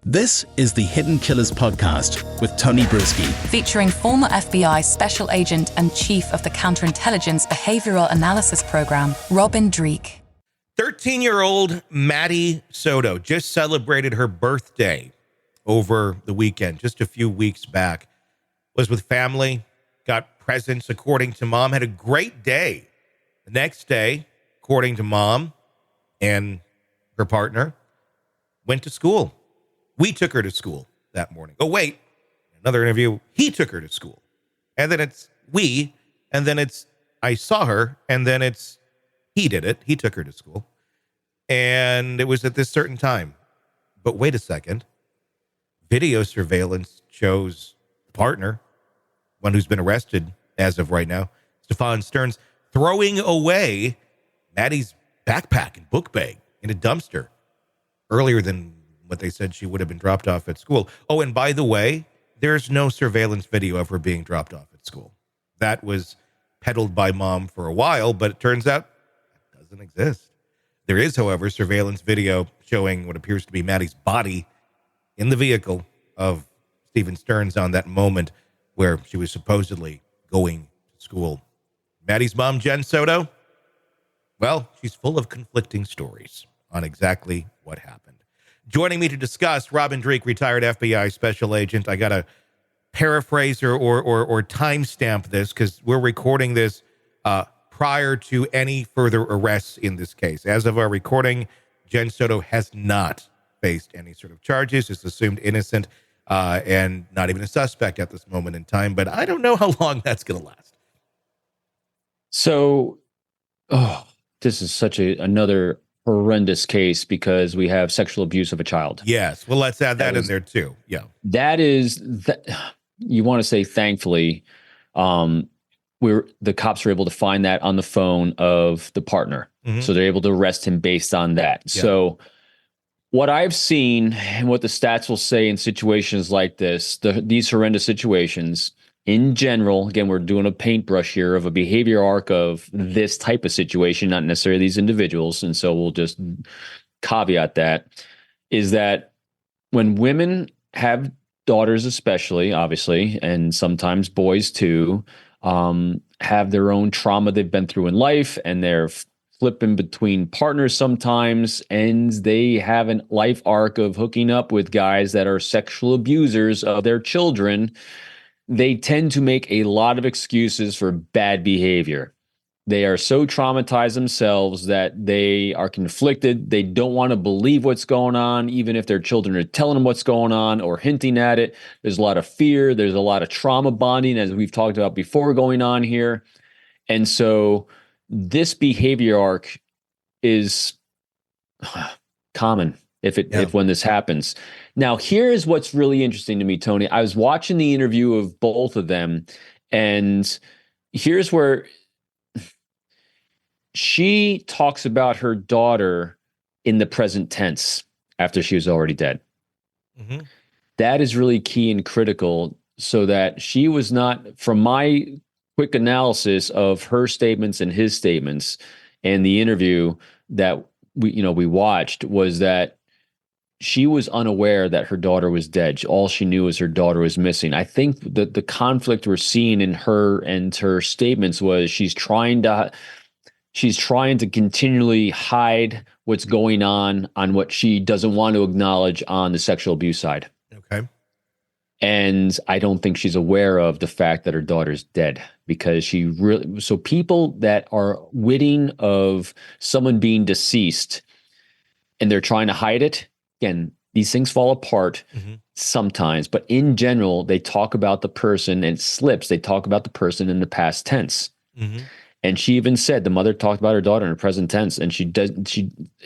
This is the Hidden Killers podcast with Tony Brueski, featuring former FBI Special Agent and Chief of the Counterintelligence Behavioral Analysis Program, Robin Dreeke. 13-year-old Maddie Soto just celebrated her birthday over the weekend, just a few weeks back. Was with family, got presents according to mom, had a great day. The next day, according to mom and her partner, went to school. We took her to school that morning. Oh, wait, another interview. He took her to school. And then it's we, and then it's I saw her, and then it's he did it. He took her to school. And it was at this certain time. But wait a second. Video surveillance shows the partner, one who's been arrested as of right now, Stephon Stearns, throwing away Maddie's backpack and book bag in a dumpster earlier than what they said she would have been dropped off at school. Oh, and by the way, there's no surveillance video of her being dropped off at school. That was peddled by mom for a while, but it turns out it doesn't exist. There is, however, surveillance video showing what appears to be Maddie's body in the vehicle of Stephon Stearns on that moment where she was supposedly going to school. Maddie's mom, Jen Soto, well, she's full of conflicting stories on exactly what happened. Joining me to discuss, Robin Dreeke, retired FBI special agent. I got to paraphrase or timestamp this because we're recording this prior to any further arrests in this case. As of our recording, Jen Soto has not faced any sort of charges, is assumed innocent, and not even a suspect at this moment in time. But I don't know how long that's going to last. So, this is such another horrendous case because we have sexual abuse of a child. Yes. Well, let's add that in there too. Yeah. That is, you want to say, thankfully, the cops were able to find that on the phone of the partner. Mm-hmm. So they're able to arrest him based on that. Yeah. So what I've seen and what the stats will say in situations like this, these horrendous situations, in general, again, we're doing a paintbrush here of a behavior arc of this type of situation, not necessarily these individuals. And so we'll just caveat that, is that when women have daughters, especially, obviously, and sometimes boys too, have their own trauma they've been through in life, and they're flipping between partners sometimes, and they have a life arc of hooking up with guys that are sexual abusers of their children. They tend to make a lot of excuses for bad behavior. They are so traumatized themselves that they are conflicted. They don't want to believe what's going on, even if their children are telling them what's going on or hinting at it. There's a lot of fear. There's a lot of trauma bonding, as we've talked about before, going on here. And so this behavior arc is common if when this happens. Now, here's what's really interesting to me, Tony. I was watching the interview of both of them, and here's where she talks about her daughter in the present tense after she was already dead. Mm-hmm. That is really key and critical, so that she was not, from my quick analysis of her statements and his statements and the interview that we watched, was that she was unaware that her daughter was dead. All she knew was her daughter was missing. I think that the conflict we're seeing in her and her statements was she's trying to continually hide what's going on what she doesn't want to acknowledge on the sexual abuse side. Okay. And I don't think she's aware of the fact that her daughter's dead, because so people that are witting of someone being deceased and they're trying to hide it, again, these things fall apart sometimes, but in general, they talk about the person, and it slips. They talk about the person in the past tense. Mm-hmm. And she even said, the mother talked about her daughter in the present tense, and she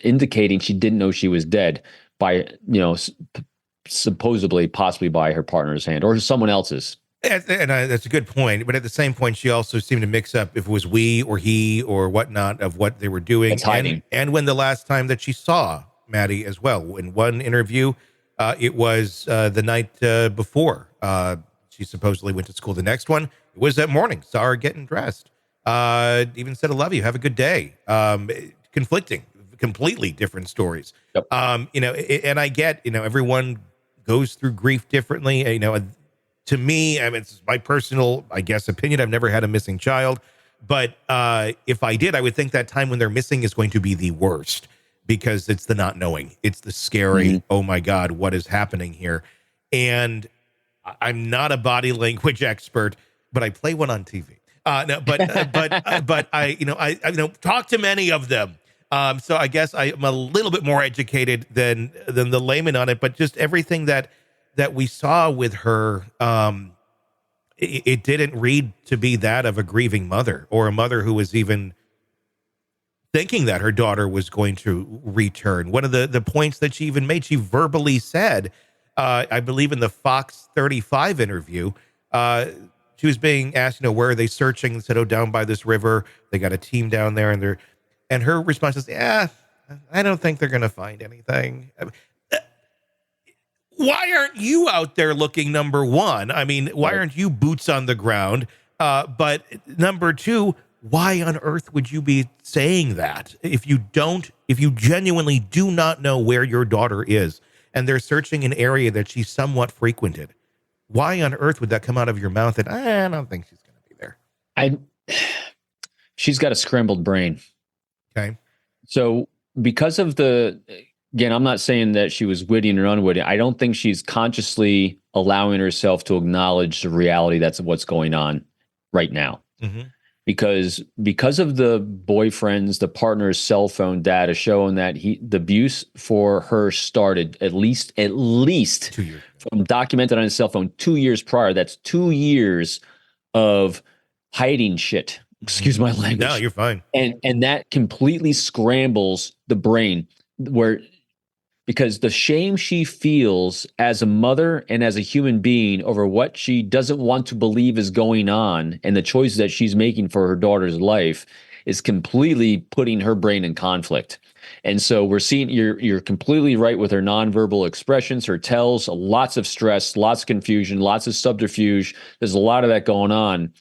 indicating she didn't know she was dead by, supposedly, possibly by her partner's hand or someone else's. And that's a good point. But at the same point, she also seemed to mix up if it was we or he or whatnot of what they were doing. It's hiding. And when the last time that she saw Maddie as well. In one interview, it was the night before she supposedly went to school. The next one, it was that morning. Saw her getting dressed. Even said, I love you. Have a good day. Conflicting, completely different stories. Yep. And I get, everyone goes through grief differently. To me, I mean, it's my personal, I guess, opinion. I've never had a missing child, but if I did, I would think that time when they're missing is going to be the worst, because it's the not knowing. It's the scary, oh my God, what is happening here? And I'm not a body language expert, but I play one on TV. No, but I talk to many of them. So I guess I'm a little bit more educated than the layman on it, but just everything that we saw with her, it didn't read to be that of a grieving mother, or a mother who was even thinking that her daughter was going to return. One of the points that she even made, she verbally said, I believe in the Fox 35 interview, she was being asked, where are they searching? And said, oh, down by this river. They got a team down there, and her response is, I don't think they're going to find anything. Why aren't you out there looking, number one? I mean, why aren't you boots on the ground? But number two, why on earth would you be saying that if you genuinely do not know where your daughter is, and they're searching an area that she somewhat frequented? Why on earth would that come out of your mouth? That I don't think she's going to be there. She's got a scrambled brain. Okay. So because of again, I'm not saying that she was witty or unwitty. I don't think she's consciously allowing herself to acknowledge the reality that's what's going on right now. Mm-hmm. Because of the boyfriend's, the partner's cell phone data showing that the abuse for her started at least 2 years from documented on his cell phone 2 years prior. That's 2 years of hiding shit. Excuse my language. No, you're fine. And that completely scrambles the brain, because the shame she feels as a mother and as a human being over what she doesn't want to believe is going on, and the choices that she's making for her daughter's life, is completely putting her brain in conflict. And so we're seeing, you're completely right with her nonverbal expressions, her tells, lots of stress, lots of confusion, lots of subterfuge. There's a lot of that going on.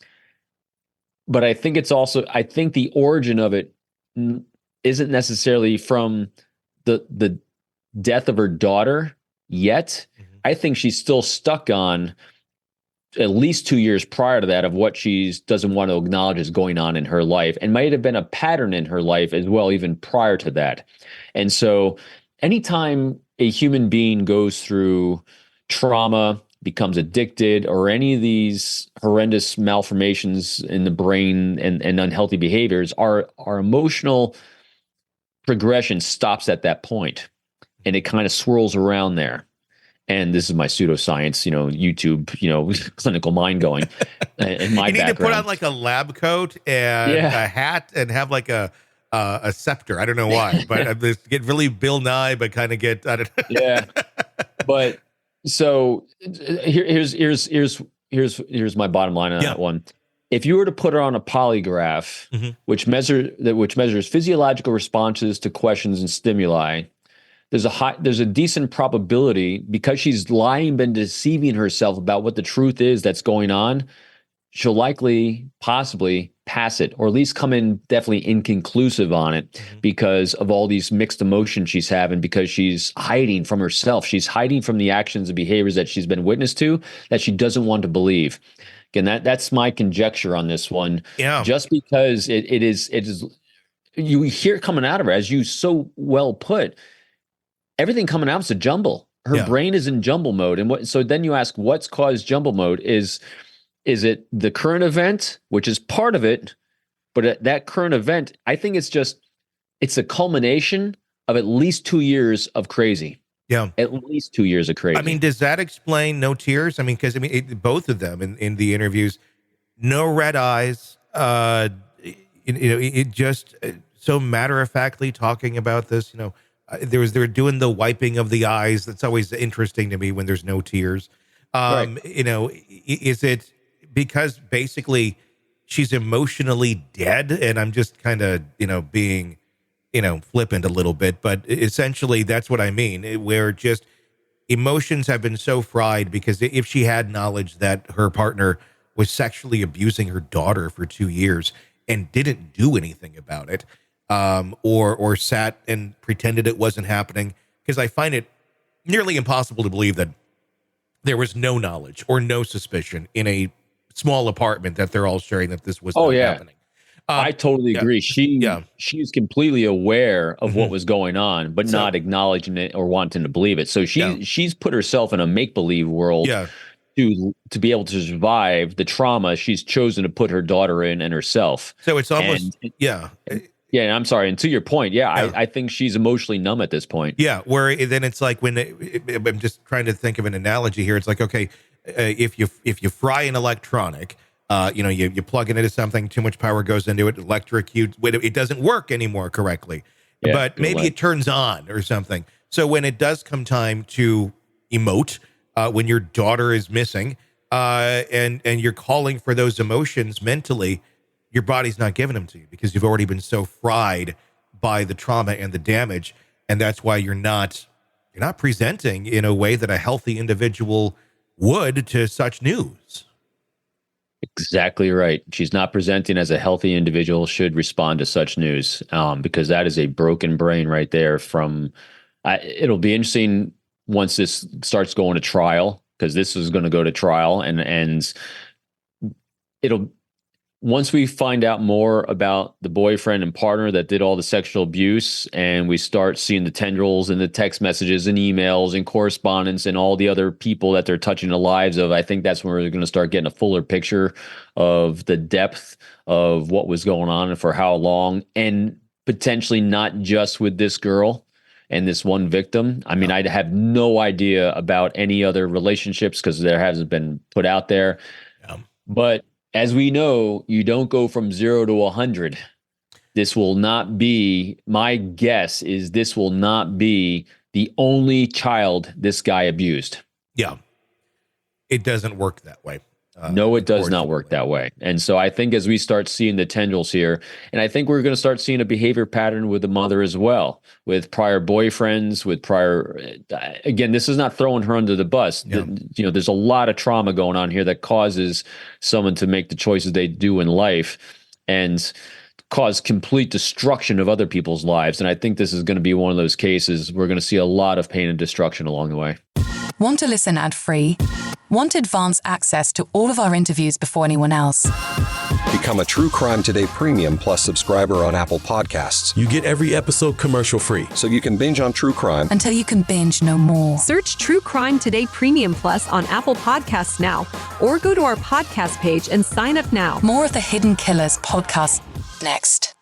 But I think the origin of it isn't necessarily from the death of her daughter yet. Mm-hmm. I think she's still stuck on at least 2 years prior to that of what she doesn't want to acknowledge is going on in her life, and might have been a pattern in her life as well, even prior to that. And so anytime a human being goes through trauma, becomes addicted, or any of these horrendous malformations in the brain and unhealthy behaviors, our emotional progression stops at that point. And it kind of swirls around there. And this is my pseudoscience, YouTube, clinical mind going in my background. You need to put on like a lab coat and a hat and have like a scepter. I don't know why, but get really Bill Nye, but kind of get, I don't know. Yeah. But so here's my bottom line on that one. If you were to put her on a polygraph, mm-hmm. which measures physiological responses to questions and stimuli, there's a decent probability, because she's lying and deceiving herself about what the truth is that's going on, she'll likely possibly pass it, or at least come in definitely inconclusive on it, mm-hmm. because of all these mixed emotions she's having, because she's hiding from herself. She's hiding from the actions and behaviors that she's been witness to that she doesn't want to believe. Again, that's my conjecture on this one. Yeah. Just because it is you hear it coming out of her, as you so well put, everything coming out is a jumble. Her brain is in jumble mode. And so then you ask, what's caused jumble mode? Is it the current event, which is part of it? But at that current event, I think it's a culmination of at least 2 years of crazy. Yeah. At least 2 years of crazy. I mean, does that explain no tears? I mean, because both of them in the interviews, no red eyes, it just so matter-of-factly talking about this, they were doing the wiping of the eyes. That's always interesting to me when there's no tears. Right. Is it because basically she's emotionally dead, and I'm just kind of, being, flippant a little bit, but essentially that's what I mean, where just emotions have been so fried, because if she had knowledge that her partner was sexually abusing her daughter for 2 years and didn't do anything about it, or sat and pretended it wasn't happening, because I find it nearly impossible to believe that there was no knowledge or no suspicion in a small apartment that they're all sharing that this was happening. I totally agree. She's completely aware of what was going on, but not acknowledging it or wanting to believe it. So she's put herself in a make-believe world to be able to survive the trauma she's chosen to put her daughter in and herself. So it's almost, Yeah, I'm sorry. And to your point, I think she's emotionally numb at this point. Yeah, where then it's like when I'm just trying to think of an analogy here. It's like, okay, if you fry an electronic, you plug it into something, too much power goes into it, it doesn't work anymore correctly. Yeah, but maybe it turns on or something. So when it does come time to emote, when your daughter is missing, and you're calling for those emotions mentally, your body's not giving them to you because you've already been so fried by the trauma and the damage, and that's why you're not presenting in a way that a healthy individual would to such news. Exactly right. She's not presenting as a healthy individual should respond to such news, because that is a broken brain right there. It'll be interesting once this starts going to trial, because this is going to go to trial, and once we find out more about the boyfriend and partner that did all the sexual abuse, and we start seeing the tendrils and the text messages and emails and correspondence and all the other people that they're touching the lives of, I think that's when we're going to start getting a fuller picture of the depth of what was going on and for how long, and potentially not just with this girl and this one victim. I mean, I have no idea about any other relationships because there hasn't been put out there. But as we know, you don't go from 0 to 100. This will not be, my guess is this will not be the only child this guy abused. Yeah. It doesn't work that way. No, it does not work that way. And so I think as we start seeing the tendrils here, and I think we're going to start seeing a behavior pattern with the mother as well, with prior boyfriends, again, this is not throwing her under the bus. Yeah. There's a lot of trauma going on here that causes someone to make the choices they do in life and cause complete destruction of other people's lives. And I think this is going to be one of those cases we're going to see a lot of pain and destruction along the way. Want to listen ad-free? Want advanced access to all of our interviews before anyone else? Become a True Crime Today Premium Plus subscriber on Apple Podcasts. You get every episode commercial-free. So you can binge on true crime until you can binge no more. Search True Crime Today Premium Plus on Apple Podcasts now, or go to our podcast page and sign up now. More of the Hidden Killers podcast next.